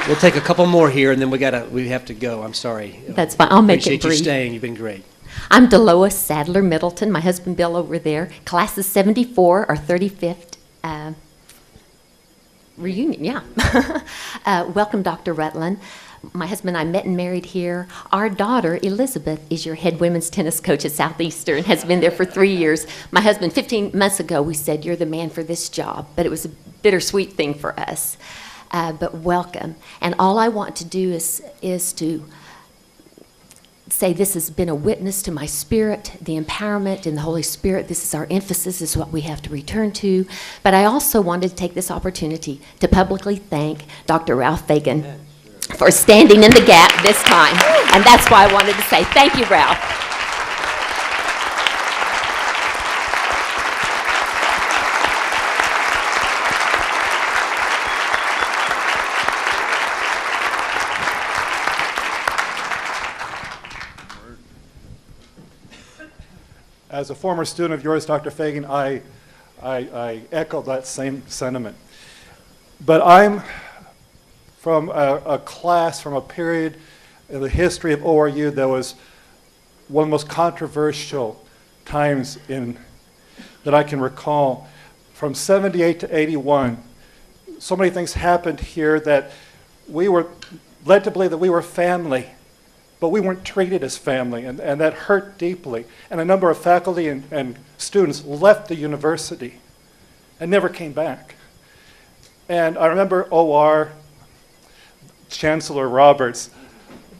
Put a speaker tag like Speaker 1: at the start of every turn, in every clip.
Speaker 1: We'll take a couple more here, and then we have to go. I'm sorry.
Speaker 2: That's fine. I'll make it
Speaker 1: Appreciate you
Speaker 2: brief.
Speaker 1: staying. You've been great.
Speaker 2: I'm Delois Sadler Middleton. My husband Bill over there. Class is 74, our 35th reunion. Yeah. Welcome, Dr. Rutland. My husband and I met and married here. Our daughter, Elizabeth, is your head women's tennis coach at Southeastern, has been there for 3 years. My husband, 15 months ago, we said, you're the man for this job, but it was a bittersweet thing for us. But welcome. And all I want to do is to say this has been a witness to my spirit, the empowerment in the Holy Spirit. This is our emphasis, is what we have to return to. But I also wanted to take this opportunity to publicly thank Dr. Ralph Fagan for standing in the gap this time. And that's why I wanted to say thank you, Ralph.
Speaker 3: As a former student of yours, Dr. Fagan, I echo that same sentiment. But I'm from a class, from a period in the history of ORU that was one of the most controversial times that I can recall. From 78 to 81, so many things happened here that we were led to believe that we were family, but we weren't treated as family, and that hurt deeply. And a number of faculty and students left the university and never came back. And I remember OR, Chancellor Roberts,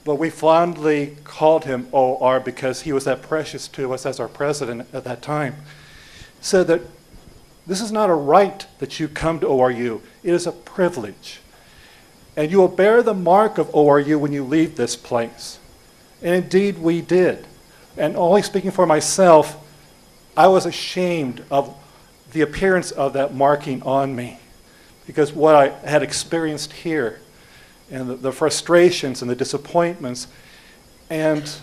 Speaker 3: but we fondly called him OR because he was that precious to us as our president at that time, said that this is not a right that you come to ORU, it is a privilege. And you will bear the mark of ORU when you leave this place. And indeed we did. And only speaking for myself, I was ashamed of the appearance of that marking on me, because what I had experienced here, and the frustrations and the disappointments, and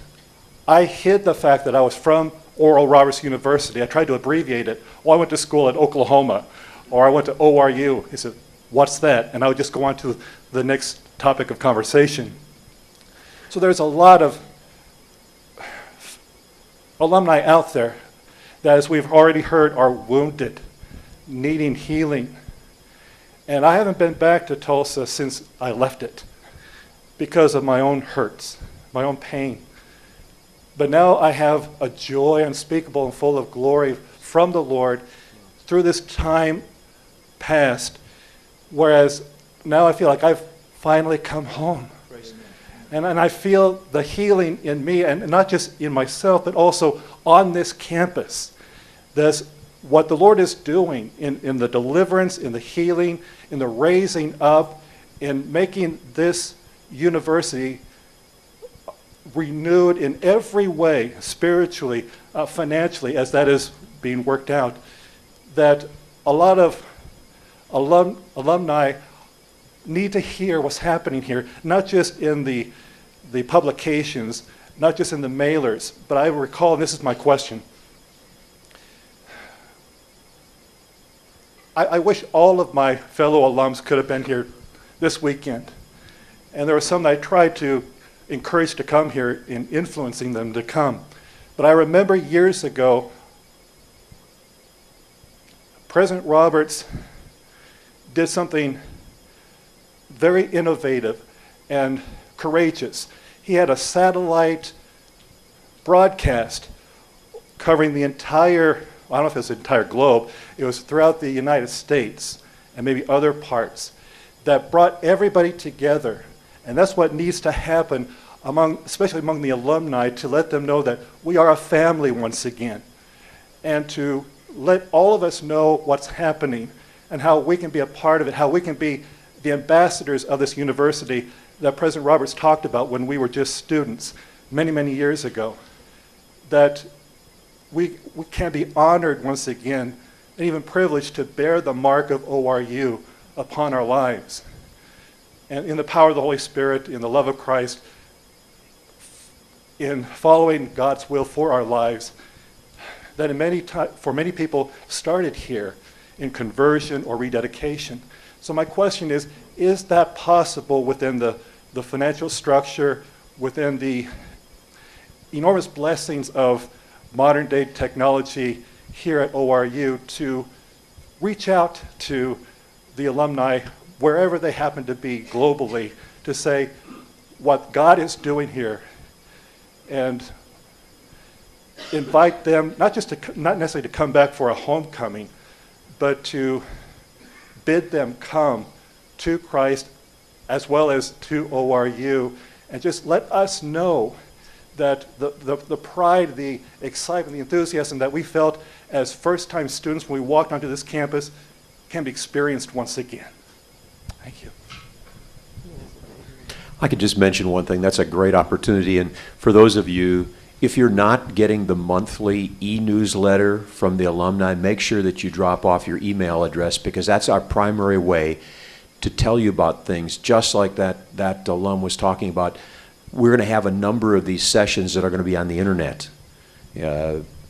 Speaker 3: I hid the fact that I was from Oral Roberts University. I tried to abbreviate it. Well, I went to school at Oklahoma, or I went to ORU. He said, what's that? And I would just go on to the next topic of conversation. So there's a lot of alumni out there that, as we've already heard, are wounded, needing healing. And I haven't been back to Tulsa since I left it because of my own hurts, my own pain. But now I have a joy unspeakable and full of glory from the Lord through this time past, whereas now I feel like I've finally come home. And I feel the healing in me, and not just in myself, but also on this campus. That's what the Lord is doing in the deliverance, in the healing, in the raising up, in making this university renewed in every way, spiritually, financially, as that is being worked out. That a lot of alumni need to hear what's happening here, not just in the publications, not just in the mailers, but I recall, and this is my question, I wish all of my fellow alums could have been here this weekend. And there were some that I tried to encourage to come here in influencing them to come. But I remember years ago, President Roberts did something very innovative and courageous. He had a satellite broadcast covering the entire, I don't know if it was the entire globe, it was throughout the United States and maybe other parts, that brought everybody together. And that's what needs to happen especially among the alumni, to let them know that we are a family once again, and to let all of us know what's happening and how we can be a part of it, how we can be the ambassadors of this university that President Roberts talked about when we were just students many, many years ago. That we can be honored once again, and even privileged to bear the mark of ORU upon our lives. And in the power of the Holy Spirit, in the love of Christ, in following God's will for our lives, that for many people started here in conversion or rededication. So my question is that possible within the financial structure, within the enormous blessings of modern day technology here at ORU to reach out to the alumni wherever they happen to be globally to say what God is doing here and invite them not necessarily to come back for a homecoming, but to bid them come to Christ as well as to ORU, and just let us know that the pride, the excitement, the enthusiasm that we felt as first-time students when we walked onto this campus can be experienced once again. Thank you.
Speaker 4: I could just mention one thing. That's a great opportunity. And for those of you, if you're not getting the monthly e-newsletter from the alumni, make sure that you drop off your email address, because that's our primary way to tell you about things, just like that alum was talking about. We're going to have a number of these sessions that are going to be on the internet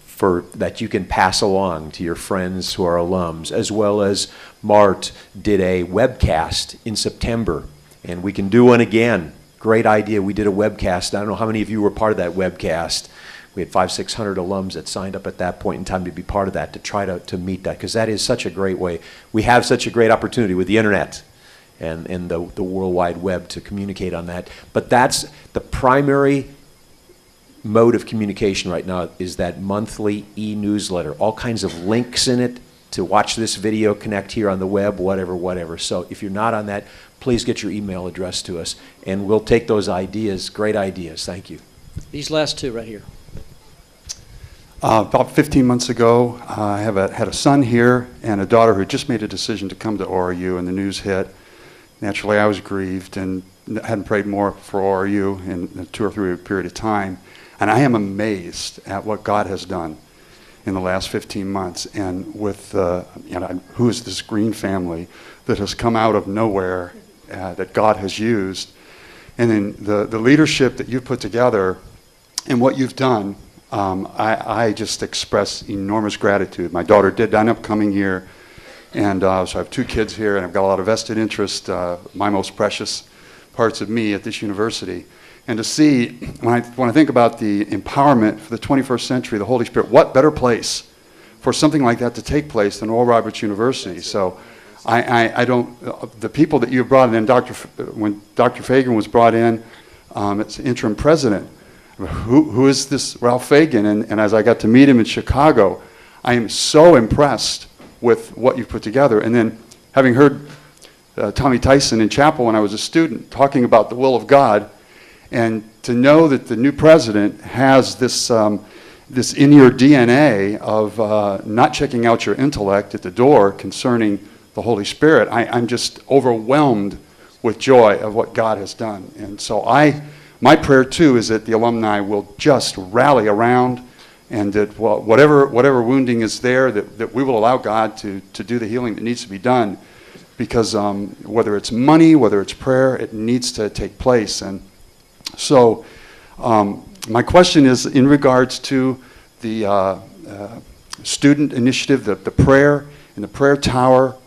Speaker 4: for that you can pass along to your friends who are alums, as well as Mart did a webcast in September, and we can do one again. Great idea. We did a webcast. I don't know how many of you were part of that webcast. We had 500-600 alums that signed up at that point in time to be part of that, to try to meet that, because that is such a great way. We have such a great opportunity with the internet and the World Wide Web to communicate on that. But that's the primary mode of communication right now, is that monthly e-newsletter. All kinds of links in it to watch this video, connect here on the web, whatever. So if you're not on that, please get your email address to us, and we'll take those ideas, great ideas. Thank you.
Speaker 1: These last two right here.
Speaker 5: About 15 months ago, I had a son here and a daughter who just made a decision to come to ORU, and the news hit. Naturally, I was grieved and hadn't prayed more for ORU in a 2 or 3 week period of time. And I am amazed at what God has done in the last 15 months. And with, who is this Green family that has come out of nowhere that God has used. And then the leadership that you've put together and what you've done, I just express enormous gratitude. My daughter did end up coming here, and so I have 2 kids here, and I've got a lot of vested interest, my most precious parts of me at this university. And to see, when I think about the empowerment for the 21st century, the Holy Spirit, what better place for something like that to take place than Oral Roberts University? So I don't, the people that you brought in, when Dr. Fagan was brought in as interim president, who is this Ralph Fagan? And as I got to meet him in Chicago, I am so impressed with what you've put together. And then having heard Tommy Tyson in chapel when I was a student talking about the will of God, and to know that the new president has this this in your DNA of not checking out your intellect at the door concerning the Holy Spirit, I'm just overwhelmed with joy of what God has done. And so my prayer too is that the alumni will just rally around, and that whatever wounding is there, that we will allow God to do the healing that needs to be done, because whether it's money, whether it's prayer, it needs to take place. And so my question is in regards to the student initiative, the prayer and the prayer tower.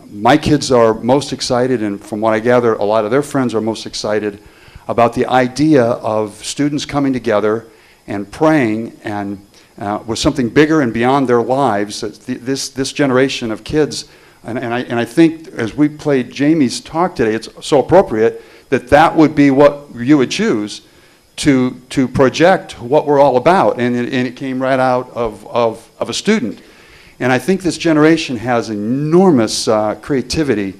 Speaker 5: My kids are most excited, and from what I gather, a lot of their friends are most excited about the idea of students coming together and praying and with something bigger and beyond their lives. This generation of kids, and I think as we played Jamie's talk today, it's so appropriate that would be what you would choose to project what we're all about, and it came right out of a student. And I think this generation has enormous creativity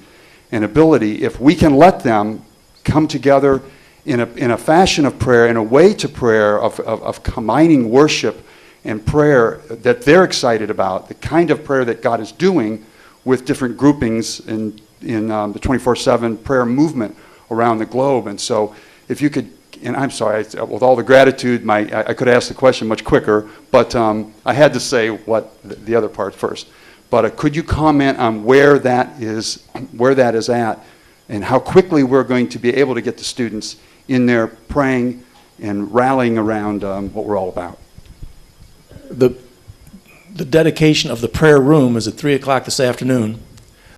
Speaker 5: and ability if we can let them come together in a fashion of prayer, in a way to prayer of combining worship and prayer that they're excited about, the kind of prayer that God is doing with different groupings in the 24/7 prayer movement around the globe. And so if you could, and I'm sorry, with all the gratitude, I could ask the question much quicker, but I had to say what the other part first. But could you comment on where that is at, and how quickly we're going to be able to get the students in there praying and rallying around what we're all about?
Speaker 6: the dedication of the prayer room is at 3 o'clock this afternoon.